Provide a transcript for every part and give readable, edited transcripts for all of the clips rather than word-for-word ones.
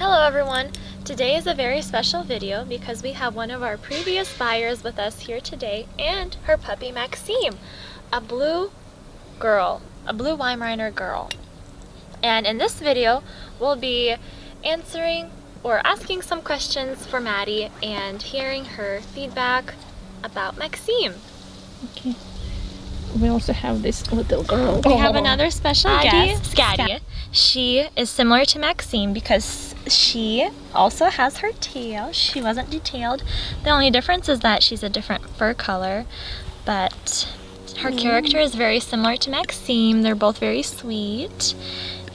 Hello everyone! Today is a very special video because we have one of our previous buyers with us here today and her puppy Maxime, a blue Weimaraner girl. And in this video we'll be answering or asking some questions for Maddie and hearing her feedback about Maxime. Okay. We also have this little girl. We have another special guest, Scatty. She is similar to Maxime because she also has her tail. She wasn't detailed. The only difference is that she's a different fur color, but her character is very similar to Maxime. They're both very sweet,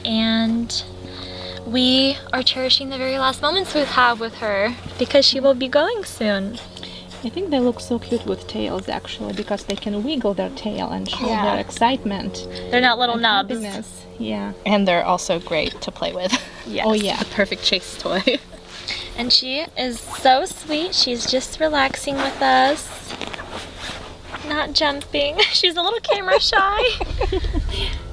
and we are cherishing the very last moments we have with her because she will be going soon. I think they look so cute with tails actually because they can wiggle their tail and show their excitement. They're not little nubs. Happiness. Yeah. And they're also great to play with. Yes. Oh yeah. The perfect chase toy. And she is so sweet. She's just relaxing with us. Not jumping. She's a little camera shy.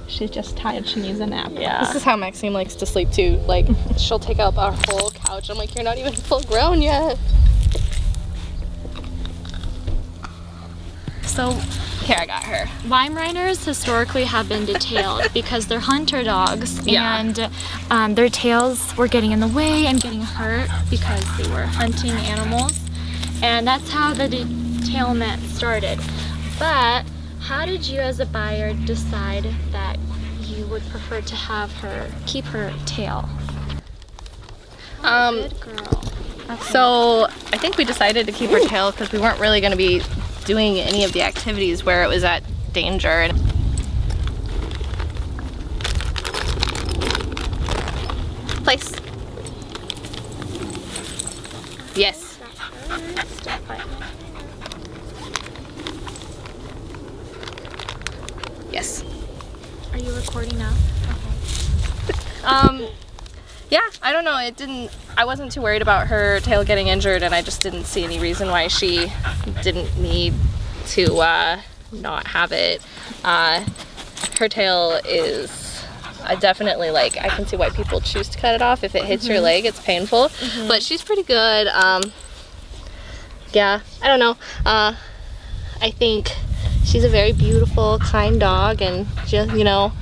She's just tired. She needs a nap. Yeah. This is how Maxime likes to sleep too. Like, she'll take up our whole couch. I'm like, you're not even full grown yet. So Here, I got her. Weimaraners historically have been detailed because they're hunter dogs, Yeah. and their tails were getting in the way and getting hurt because they were hunting animals, and that's how the detailment started. But how did you as a buyer decide that you would prefer to have her keep her tail? Good girl. Okay. So I think we decided to keep her tail because we weren't really going to be doing any of the activities where it was at danger. And place. Yes. Yes. Are you recording now? Yeah, I don't know, I wasn't too worried about her tail getting injured, and I just didn't see any reason why she didn't need to not have it. Her tail is definitely, like, I can see why people choose to cut it off. If it hits your leg, it's painful, but she's pretty good. Yeah, I don't know. I think she's a very beautiful, kind dog, and just, you know,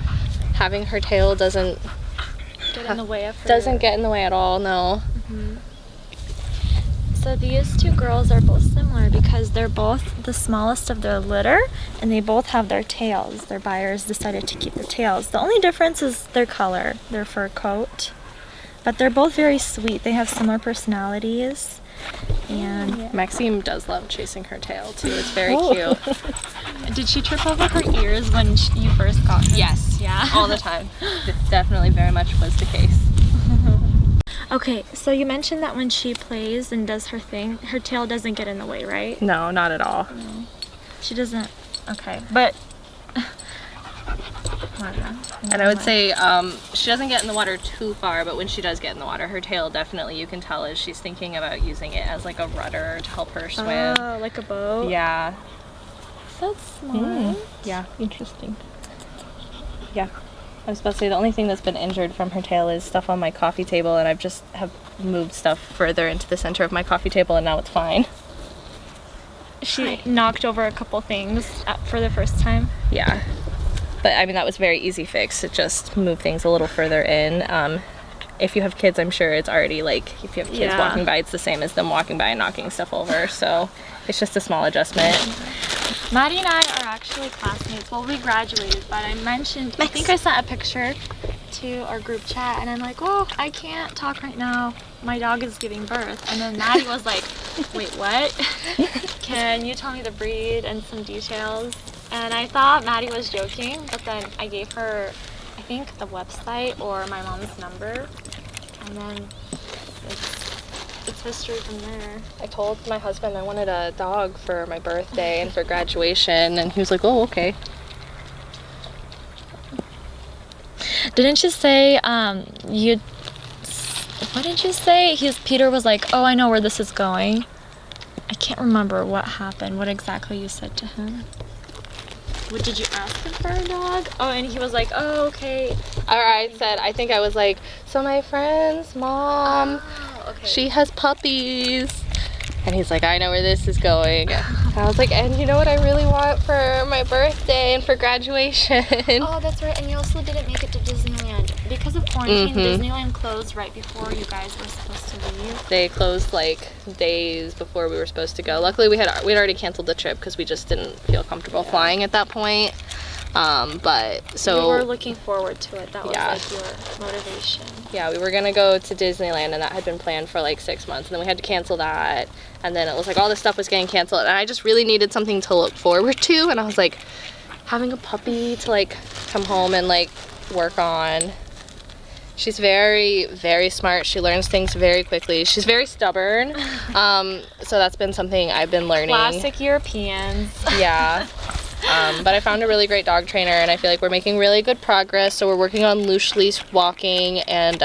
having her tail doesn't Get in the way of her. Doesn't get in the way at all, no. So these two girls are both similar because they're both the smallest of their litter and they both have their tails. Their buyers decided to keep their tails. The only difference is their color, their fur coat. But they're both very sweet. They have similar personalities. And Maxime does love chasing her tail too. It's very cute. did she trip over her ears when you first got her? Yes. Yeah. All the time. It definitely very much was the case. Okay, so you mentioned that when she plays and does her thing, her tail doesn't get in the way, right? No, not at all. No. She doesn't. Okay, but And I would say she doesn't get in the water too far, but when she does get in the water, her tail definitely, you can tell, is she's thinking about using it as like a rudder to help her swim. Oh, like a boat? Yeah. That's smart. Yeah. Interesting. Yeah. I was about to say the only thing that's been injured from her tail is stuff on my coffee table, and I've just have moved stuff further into the center of my coffee table, and now it's fine. She knocked over a couple things for the first time. Yeah. But I mean, that was very easy fix. It just moved things a little further in. If you have kids, I'm sure it's already like, if you have kids walking by, it's the same as them walking by and knocking stuff over. So it's just a small adjustment. Maddie and I are actually classmates. Well, we graduated, but I mentioned, I think I sent a picture to our group chat, and I'm like, oh, I can't talk right now. My dog is giving birth. And then Maddie was like, wait, what? Can you tell me the breed and some details? And I thought Maddie was joking, but then I gave her, I think, the website or my mom's number, and then it's history from there. I told my husband I wanted a dog for my birthday and for graduation, and he was like, oh, okay. Didn't you say, what did you say? Peter was like, oh, I know where this is going. I can't remember what happened, what exactly you said to him. What did you ask him for a dog? Oh, and he was like, oh, okay. Or I said, I think I was like, so my friend's mom, Okay. she has puppies. And he's like, I know where this is going. And I was like, and you know what I really want for my birthday and for graduation? Oh, that's right. And you also didn't make it to Disneyland. Because of quarantine, Disneyland closed right before you guys were supposed to leave. They closed like days before we were supposed to go. Luckily, we'd already canceled the trip because we just didn't feel comfortable flying at that point. But so we were looking forward to it. That was Yeah. like your motivation. yeah, we were gonna go to Disneyland, and that had been planned for like 6 months, and then we had to cancel that, and then it was like all this stuff was getting canceled, and I just really needed something to look forward to, and I was like, having a puppy to like come home and like work on. She's very, very smart. She learns things very quickly. She's very stubborn, so that's been something I've been learning. Classic Europeans. Yeah. But I found a really great dog trainer, and I feel like we're making really good progress. So we're working on loose leash walking and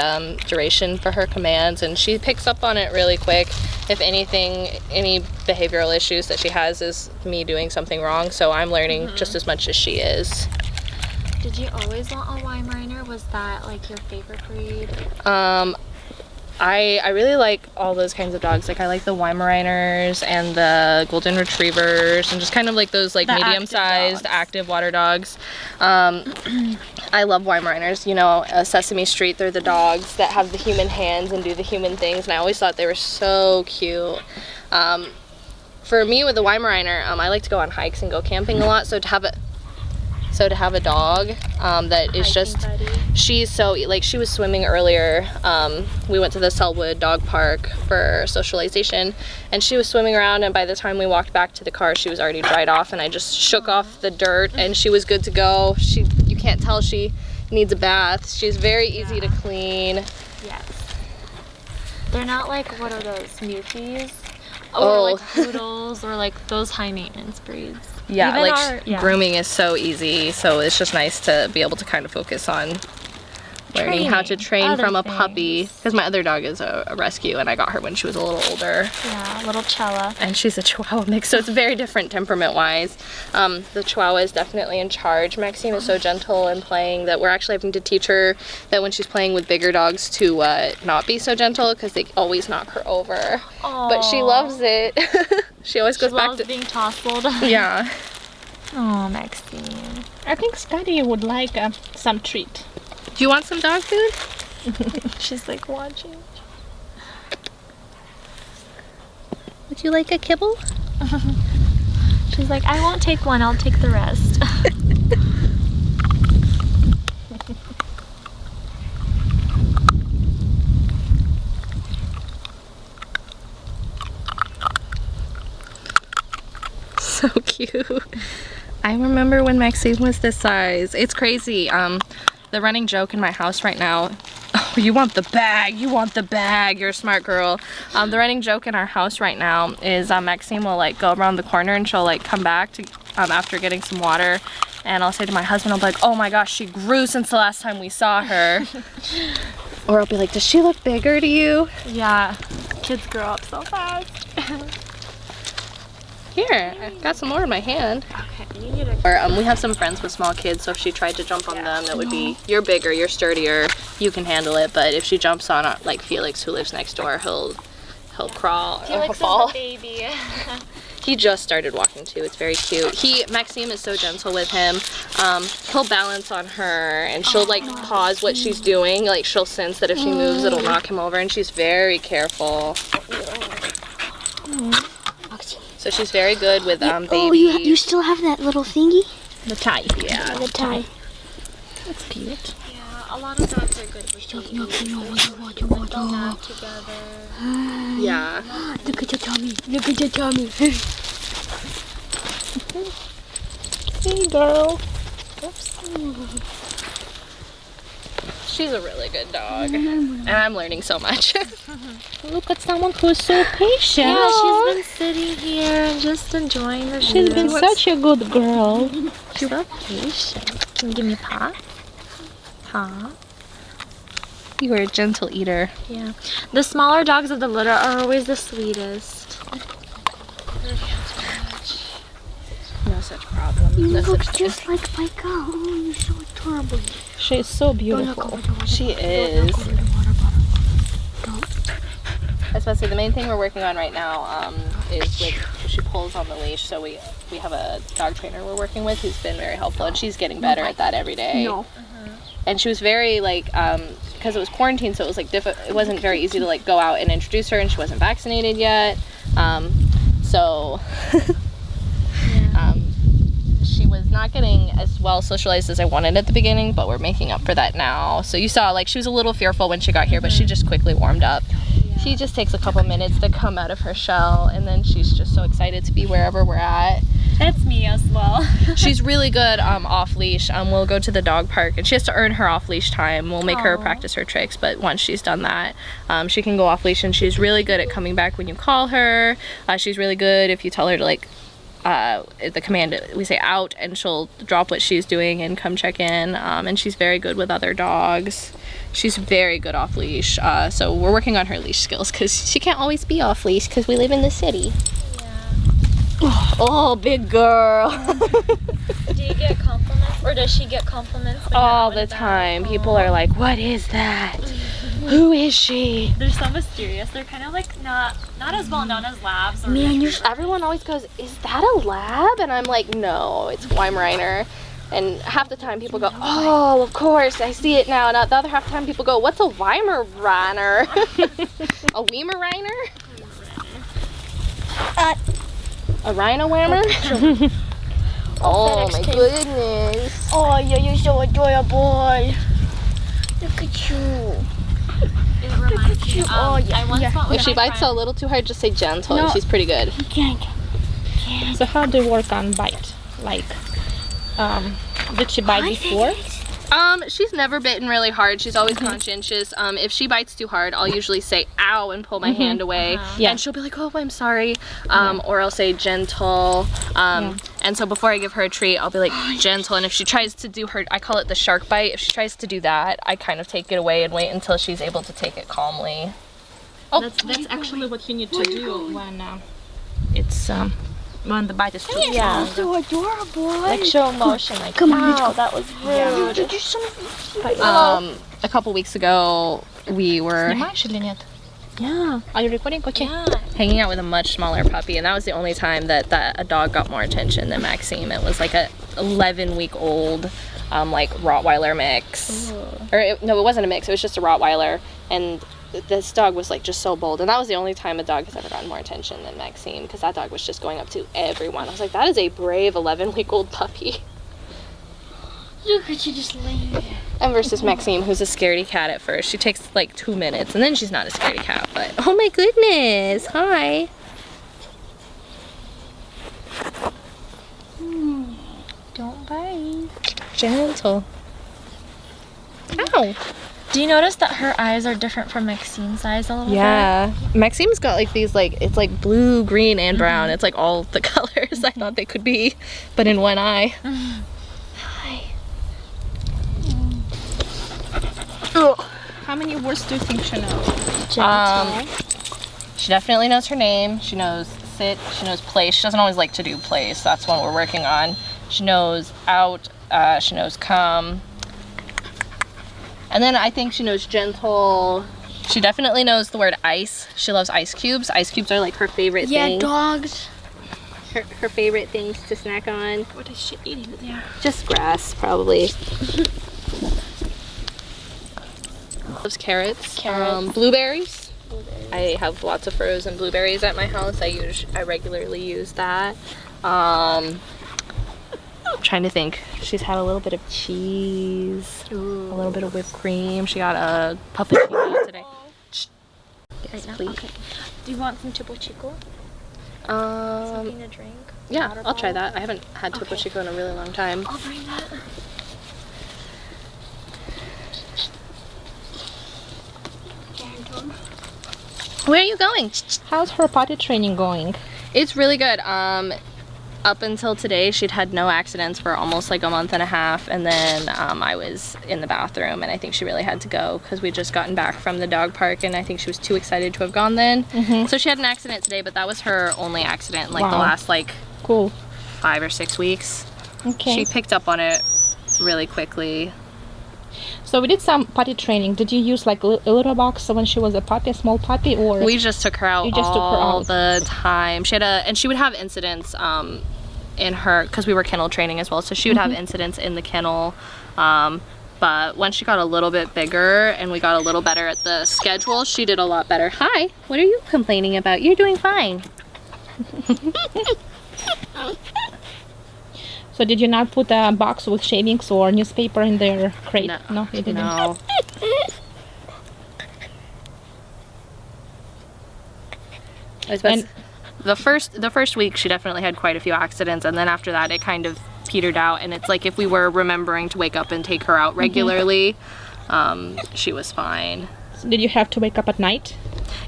duration for her commands, and she picks up on it really quick. If anything, any behavioral issues that she has is me doing something wrong, so I'm learning just as much as she is. Did you always want a Weimaraner? Was that like your favorite breed? I really like all those kinds of dogs. Like I like the Weimaraners and the golden retrievers and just kind of like those like The medium-sized active water dogs. I love Weimaraners. You know, Sesame Street, they're the dogs that have the human hands and do the human things, and I always thought they were so cute. For me with the Weimaraner, I like to go on hikes and go camping a lot, so to have a dog that is just, she's so, like she was swimming earlier. We went to the Selwood Dog Park for socialization, and she was swimming around, and by the time we walked back to the car, she was already dried off, and I just shook off the dirt, and she was good to go. You can't tell she needs a bath. She's very easy to clean. Yes. They're not like, what are those, Mufies? Oh. Or like poodles, or like those high maintenance breeds. Yeah, Even like grooming is so easy, so it's just nice to be able to kind of focus on learning how to train other from a things. puppy, because my other dog is a rescue, and I got her when she was a little older. Yeah, little Cella. And she's a Chihuahua mix, so it's very different temperament-wise. The Chihuahua is definitely in charge. Maxine is so gentle in playing that we're actually having to teach her that when she's playing with bigger dogs to not be so gentle, because they always knock her over. But she loves it. She always goes back Loves to being tousled. Yeah. Oh, Maxine. I think Scotty would like some treat. Do you want some dog food? She's like watching. Would you like a kibble? She's like, I won't take one, I'll take the rest. So cute. I remember when Maxine was this size. It's crazy. The running joke in my house right now, oh, you want the bag, you're a smart girl. The running joke in our house right now is Maxine will like go around the corner, and she'll like come back to after getting some water, and I'll say to my husband, I'll be like, oh my gosh, she grew since the last time we saw her. Or I'll be like, does she look bigger to you? Yeah, kids grow up so fast. Here, I've got some more in my hand. Okay, you need to... Or, we have some friends with small kids, so if she tried to jump on them, it would be, you're bigger, you're sturdier, you can handle it. But if she jumps on, like Felix, who lives next door, he'll crawl, he'll Felix fall. is the baby. He just started walking too. It's very cute. Maxime is so gentle with him. He'll balance on her, and she'll like pause what she's doing. Like she'll sense that if she moves, it'll knock him over, and she's very careful. So she's very good with babies. Oh, you still have that little thingy? The tie. Yeah. The tie. That's cute. Yeah, a lot of dogs are good with babies. They'll nap together. Yeah. Look at your tummy. Look at your tummy. Hey, girl. She's a really good dog, and I'm learning so much. Look at someone who's so patient. Yeah, she's been sitting here and just enjoying the She's view. been such a good girl. She's so patient. Can you give me a paw? Paw. You are a gentle eater. Yeah. The smaller dogs of the litter are always the sweetest. Yeah, such a problem. You No look such just like my cow. Oh, you're so adorable. She is so beautiful. She is. Don't knock over the water bottle. Don't. I was about to say, the main thing we're working on right now is with, she pulls on the leash, so we have a dog trainer we're working with who's been very helpful, and she's getting better at that every day. No. And she was very, like, because it was quarantine, so it was, like, it wasn't very easy to, like, go out and introduce her, and she wasn't vaccinated yet. So she was not getting as well socialized as I wanted at the beginning, but we're making up for that now. So you saw, like, she was a little fearful when she got here, but she just quickly warmed up. She just takes a couple minutes to come out of her shell, and then she's just so excited to be wherever we're at. That's me as well. She's really good off leash. We'll go to the dog park, and she has to earn her off leash time. We'll make her practice her tricks, but once she's done that, she can go off leash, and she's really good at coming back when you call her. She's really good if you tell her to, like, the command, we say out, and she'll drop what she's doing and come check in. And she's very good with other dogs. She's very good off leash. So we're working on her leash skills because she can't always be off leash because we live in the city. Oh, big girl. Do you get compliments, or does she get compliments? when you're All out the and about? time. People are like, what is that? Who is she? They're so mysterious. They're kind of like not as well known as labs. Or Everyone always goes, is that a lab? And I'm like, no, it's Weimaraner. And half the time people go, oh, of course, I see it now. And the other half the time people go, what's a Weimaraner? A Weimaraner? A rhino whammer? Oh my goodness. Oh, you're so adorable. Look at you. It reminds me of, I once went If with she my bites friend- a little too hard, just say gentle, No. and she's pretty good. You can't. So how do you work on bite? Like, did she bite before? She's never bitten really hard. She's always conscientious. If she bites too hard, I'll usually say ow and pull my hand away. Yeah. And she'll be like, oh, I'm sorry. Or I'll say gentle. And so before I give her a treat, I'll be like gentle. And if she tries to do her, I call it the shark bite. If she tries to do that, I kind of take it away and wait until she's able to take it calmly. Oh, that's actually what you need to do when it's when the bite is too strong. So adorable. like show emotion. Like, Come on, wow, that was rude. Did you something? A couple weeks ago, we were Снимаешь или нет? Yeah. Are you recording? Okay. hanging out with a much smaller puppy, and that was the only time that a dog got more attention than Maxime. It was like a 11-week-old like Rottweiler mix. No, it wasn't a mix, it was just a Rottweiler, and this dog was like just so bold, and that was the only time a dog has ever gotten more attention than Maxime, because that dog was just going up to everyone. I was like, that is a brave 11-week-old puppy. Look at you just laying there. And versus Maxime, who's a scaredy cat at first. She takes like 2 minutes, and then she's not a scaredy cat, but oh my goodness, hi. Don't bite. Gentle. Ow. Do you notice that her eyes are different from Maxine's eyes a little Yeah. Maxime's got like these, like, it's like blue, green, and brown. It's like all the colors I thought they could be, but in one eye. Hi. How many words do you think she knows? She definitely knows her name. She knows sit. She knows place. She doesn't always like to do place. That's what we're working on. She knows out. She knows come. And then I think she knows gentle. She definitely knows the word ice. She loves ice cubes. Ice cubes are like her favorite thing. Yeah, dogs. Her favorite things to snack on. What is she eating there? Just grass, probably. Loves carrots. Blueberries. I have lots of frozen blueberries at my house. I regularly use that. I'm trying to think. She's had a little bit of cheese, a little bit of whipped cream. She got a puppuccino today. Yes, please. Okay. Do you want some Topo Chico? Something to drink? Yeah, Water I'll try bottle? that. I haven't had Topo Chico in a really long time. I'll bring that. Where are you going? How's her potty training going? It's really good. Up until today, she'd had no accidents for almost like a month and a half, and then I was in the bathroom, and I think she really had to go because we'd just gotten back from the dog park, and I think she was too excited to have gone then. So she had an accident today, but that was her only accident, like the Wow. last like Cool. 5 or 6 weeks. Okay. She picked up on it really quickly. So we did some potty training. Did you use like a little box when she was a puppy, a small puppy, or We just took her out all the time. She had and she would have incidents in her, because we were kennel training as well, so she would have incidents in the kennel. But when she got a little bit bigger and we got a little better at the schedule, she did a lot better. Hi, what are you complaining about? You're doing fine. So did you not put a box with shavings or newspaper in their crate? No, you didn't. No. And the first week she definitely had quite a few accidents, and then after that it kind of petered out, and it's like if we were remembering to wake up and take her out regularly, she was fine. So did you have to wake up at night?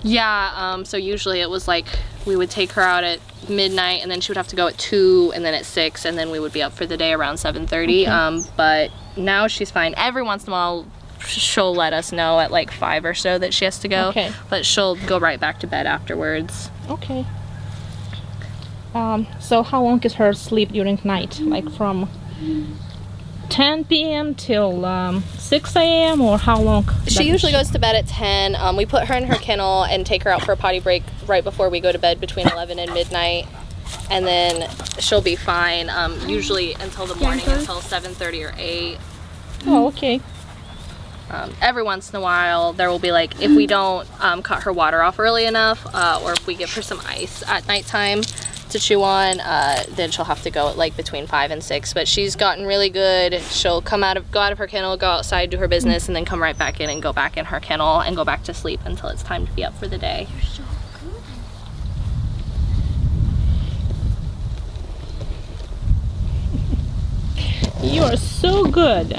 Yeah, so usually it was like we would take her out at midnight, and then she would have to go at 2, and then at 6, and then we would be up for the day around 7:30. But now she's fine. Every once in a while she'll let us know at like 5 or so that she has to go, but she'll go right back to bed afterwards. Okay. So how long is her sleep during night? Like from 10 p.m. till 6 a.m. or how long? She usually goes to bed at 10. We put her in her kennel and take her out for a potty break right before we go to bed between 11 and midnight. And then she'll be fine, usually until the morning, until 7:30 or 8. Oh, okay. Every once in a while there will be like, if we don't cut her water off early enough, or if we give her some ice at nighttime to chew on, then she'll have to go at like between 5 and 6. But she's gotten really good. She'll go out of her kennel, go outside, do her business, and then come right back in and go back in her kennel and go back to sleep until it's time to be up for the day. You're so good. You are so good.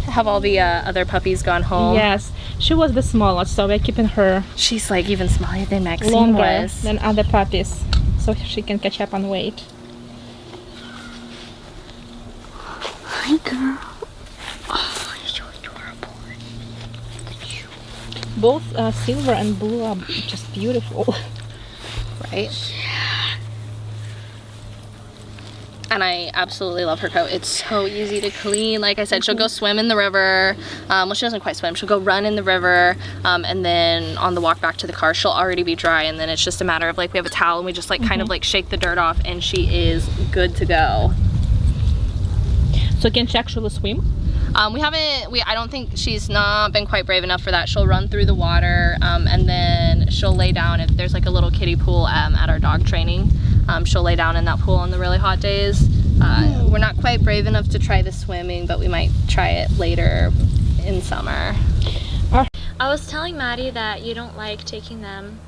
Have all the other puppies gone home? Yes, she was the smallest, so we're keeping her. She's like even smaller than Maxine longer was. than other puppies, so she can catch up on weight. Hi, girl. Oh, you're so adorable. Both silver and blue are just beautiful. Right? And I absolutely love her coat. It's so easy to clean. Like I said, she'll go swim in the river. Well, she doesn't quite swim. She'll go run in the river, and then on the walk back to the car, she'll already be dry, and then it's just a matter of like, we have a towel and we just like kind of like shake the dirt off, and she is good to go. So can she actually swim? I don't think, she's not been quite brave enough for that. She'll run through the water, and then she'll lay down. If there's like a little kiddie pool at our dog training, she'll lay down in that pool on the really hot days. We're not quite brave enough to try the swimming, but we might try it later in summer. I was telling Maddie that you don't like taking them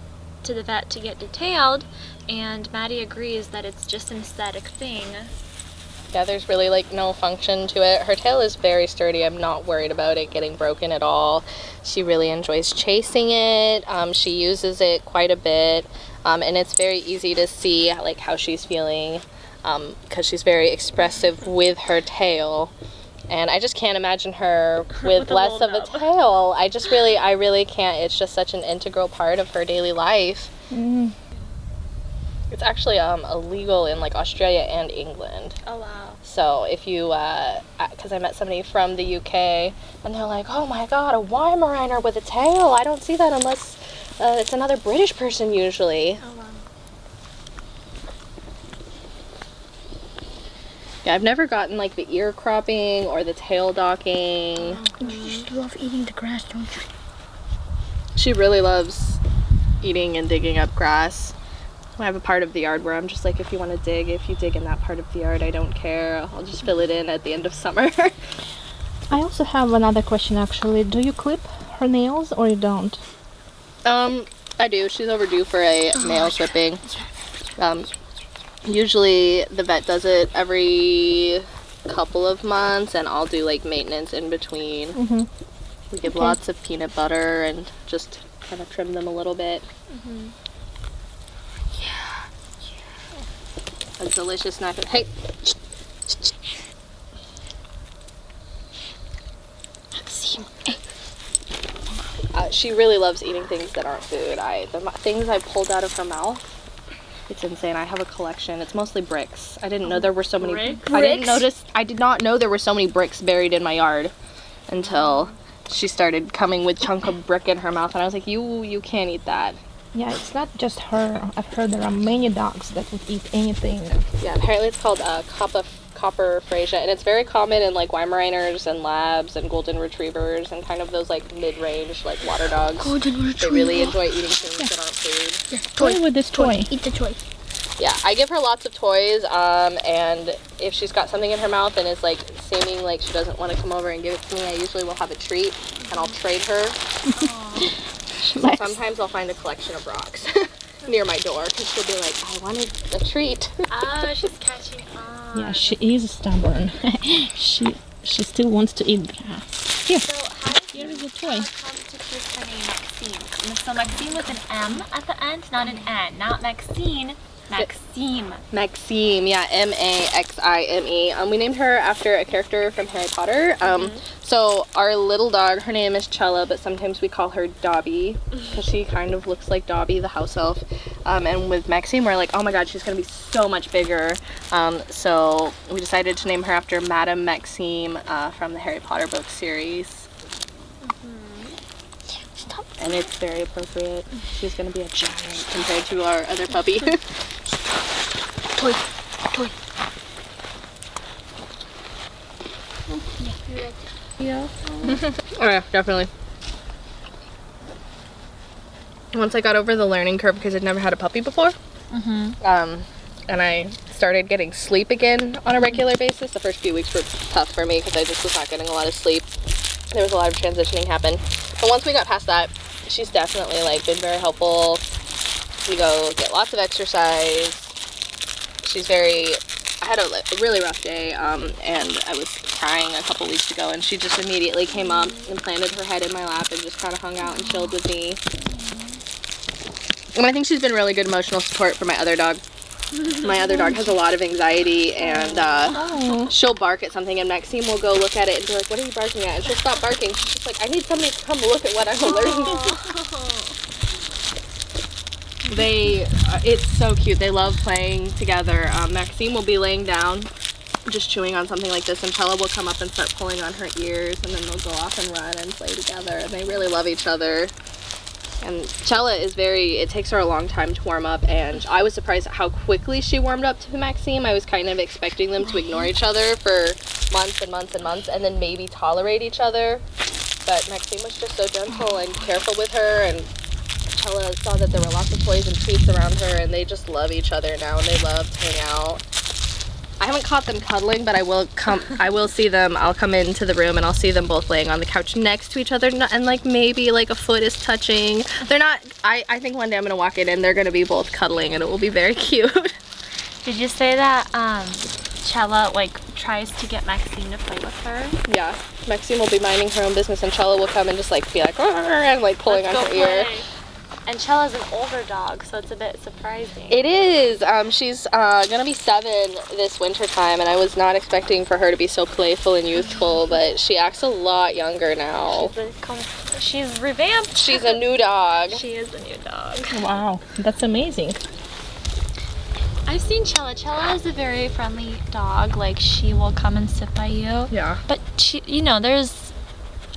to the vet to get detailed, and Maddie agrees that it's just an aesthetic thing. Yeah, there's really like no function to it. Her tail is very sturdy. I'm not worried about it getting broken at all. She really enjoys chasing it. She uses it quite a bit, and it's very easy to see like how she's feeling, because she's very expressive with her tail. And I just can't imagine her with less of a tail. I really can't. It's just such an integral part of her daily life. It's actually illegal in like Australia and England. Oh wow. So if you, because I met somebody from the UK, and they're like, oh my god, a Weimaraner with a tail. I don't see that unless it's another British person usually. Oh wow. Yeah, I've never gotten like the ear cropping or the tail docking. You just love eating the grass, don't you? She really loves eating and digging up grass. I have a part of the yard where I'm just like, if you want to dig, if you dig in that part of the yard, I don't care. I'll just fill it in at the end of summer. I also have another question actually. Do you clip her nails or you don't? I do. She's overdue for a nail clipping. Usually the vet does it every couple of months, and I'll do like maintenance in between. We give lots of peanut butter and just kind of trim them a little bit. A delicious snack. Hey! She really loves eating things that aren't food. The things I pulled out of her mouth, it's insane. I have a collection. It's mostly bricks. I didn't know there were so many. Bricks? I did not know there were so many bricks buried in my yard until she started coming with chunk of brick in her mouth, and I was like, you can't eat that. Yeah, it's not just her. I've heard there are many dogs that would eat anything. Yeah, apparently it's called copper Frasier, and it's very common in like Weimaraners and Labs and Golden Retrievers and kind of those like mid-range like water dogs. Golden They retriever. really enjoy eating things that aren't food. Play with this toy. Eat the toy. Yeah, I give her lots of toys, and if she's got something in her mouth and is like seeming like she doesn't want to come over and give it to me, I usually will have a treat and I'll trade her. So sometimes I'll find a collection of rocks near my door because she'll be like, I wanted a treat. Oh, she's catching on. Yeah, she is stubborn. she still wants to eat grass. Here, So how did here is a you toy. come to choose her name Maxine? So Maxine with an M at the end, not an N. Not Maxine, Maxime. Maxime, yeah, Maxime. We named her after a character from Harry Potter. So our little dog, her name is Chella, but sometimes we call her Dobby because she kind of looks like Dobby, the house elf. And with Maxime, we're like, oh my god, she's gonna be so much bigger. So we decided to name her after Madame Maxime from the Harry Potter book series. And it's very appropriate. She's gonna be a giant compared to our other puppy. Toy. Toy. Yeah. Oh yeah, definitely. Once I got over the learning curve because I'd never had a puppy before, and I started getting sleep again on a regular basis. The first few weeks were tough for me because I just was not getting a lot of sleep. There was a lot of transitioning happen. But once we got past that, she's definitely like been very helpful. We go get lots of exercise. She's I had a really rough day, and I was crying a couple weeks ago, and she just immediately came up and planted her head in my lap and just kind of hung out and chilled with me. And I think she's been really good emotional support for my other dog. My other dog has a lot of anxiety, and she'll bark at something, and Maxime will go look at it and be like, what are you barking at? And she'll stop barking. She's just like, I need somebody to come look at what I'm learning. It's so cute. They love playing together. Maxime will be laying down, just chewing on something like this, and Chella will come up and start pulling on her ears, and then they'll go off and run and play together, and they really love each other. And Chella it takes her a long time to warm up, and I was surprised at how quickly she warmed up to Maxime. I was kind of expecting them to ignore each other for months and months and months, and then maybe tolerate each other. But Maxime was just so gentle and careful with her, and Chella saw that there were lots of toys and treats around her, and they just love each other now, and they love to hang out. I haven't caught them cuddling, but I will see them. I'll come into the room and I'll see them both laying on the couch next to each other, and like maybe like a foot is touching. They're not, I think one day I'm gonna walk in and they're gonna be both cuddling, and it will be very cute. Did you say that Chella like tries to get Maxine to play with her? Yeah, Maxine will be minding her own business, and Chella will come and just like be like, and like pulling on her ear. And Chella's an older dog, so it's a bit surprising. It is. She's gonna be 7 this winter time, and I was not expecting for her to be so playful and youthful, but she acts a lot younger now. She's revamped. She's a new dog. She is a new dog. Wow, that's amazing. I've seen Chella. Chella is a very friendly dog. Like, she will come and sit by you. Yeah. But she, there's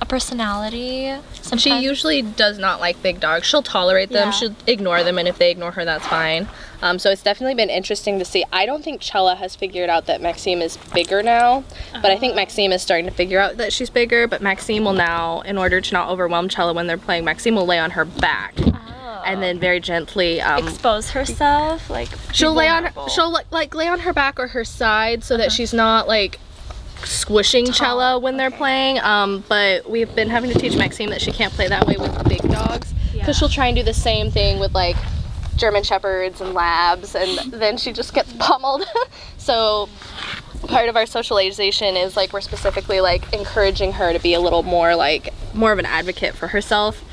a personality. Sometimes. She usually does not like big dogs. She'll tolerate them. Yeah. She'll ignore them, and if they ignore her, that's fine. So it's definitely been interesting to see. I don't think Chella has figured out that Maxime is bigger now, but I think Maxime is starting to figure out that she's bigger. But Maxime will now, in order to not overwhelm Chella when they're playing, Maxime will lay on her back. And then very gently expose herself, like she'll lay on her back or her side so that she's not like squishing Chella when they're playing. But we've been having to teach Maxime that she can't play that way with big dogs, because she'll try and do the same thing with like German Shepherds and Labs, and then she just gets pummeled. So part of our socialization is like we're specifically like encouraging her to be a little more of an advocate for herself.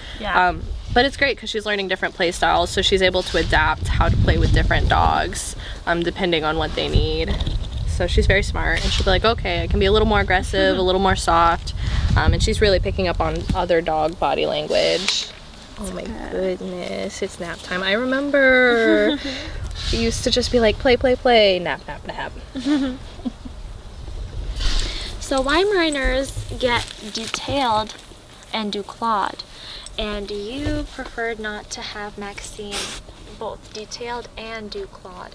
But it's great because she's learning different play styles, so she's able to adapt how to play with different dogs depending on what they need. So she's very smart, and she'll be like, okay, I can be a little more aggressive, a little more soft. And she's really picking up on other dog body language. Oh my goodness, it's nap time. I remember she used to just be like, play, play, play, nap, nap, nap. So Weimaraners get detailed and declawed, and you preferred not to have Maxine both detailed and declawed.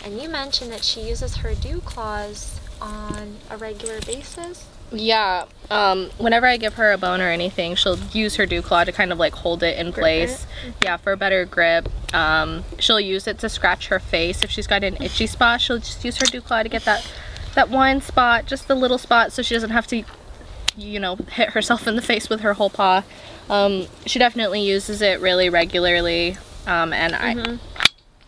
And you mentioned that she uses her declaws on a regular basis. Yeah, whenever I give her a bone or anything, she'll use her dew claw to kind of like hold it in place. Yeah, for a better grip. She'll use it to scratch her face. If she's got an itchy spot, she'll just use her dew claw to get that one spot, just the little spot, so she doesn't have to, you know, hit herself in the face with her whole paw. She definitely uses it really regularly, and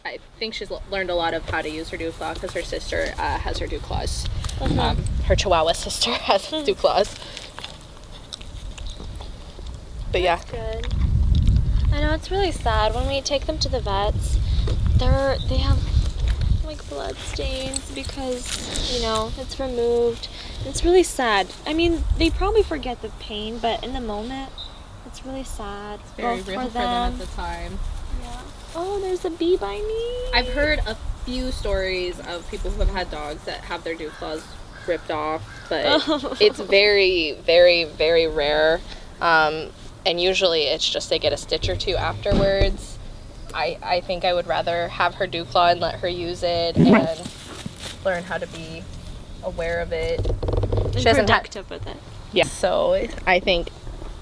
I think she's learned a lot of how to use her dew claw because her sister has her dew claws. Her Chihuahua sister has dew claws. But yeah. Good. I know it's really sad when we take them to the vets. They have like blood stains because, you know, it's removed. It's really sad. I mean, they probably forget the pain, but in the moment, it's really sad. It's very real for them at the time. Yeah. Oh, there's a bee by me. I've heard a few stories of people who have had dogs that have their dew claws ripped off, but it's very, very, very rare. And usually it's just they get a stitch or two afterwards. I think I would rather have her dew claw and let her use it and learn how to be aware of it. She doesn't productive with it. Yeah. So I think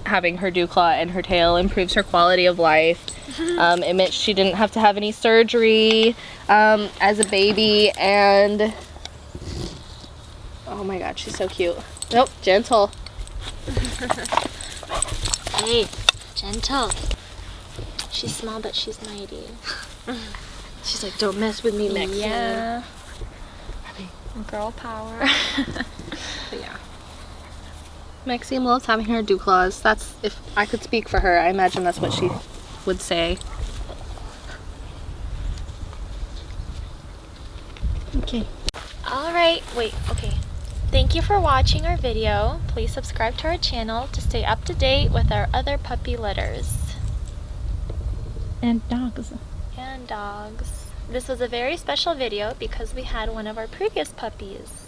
having her dew claw and her tail improves her quality of life. It meant she didn't have to have any surgery as a baby, and oh my god, she's so cute. Nope, gentle. Hey, gentle. She's small, but she's mighty. She's like, don't mess with me, Maxine. Yeah. Girl power. But yeah. Maxine loves having her dew claws. That's, if I could speak for her, I imagine that's what she would say. Okay. Alright, wait, okay. Thank you for watching our video. Please subscribe to our channel to stay up to date with our other puppy litters. And dogs. And dogs. This was a very special video because we had one of our previous puppies.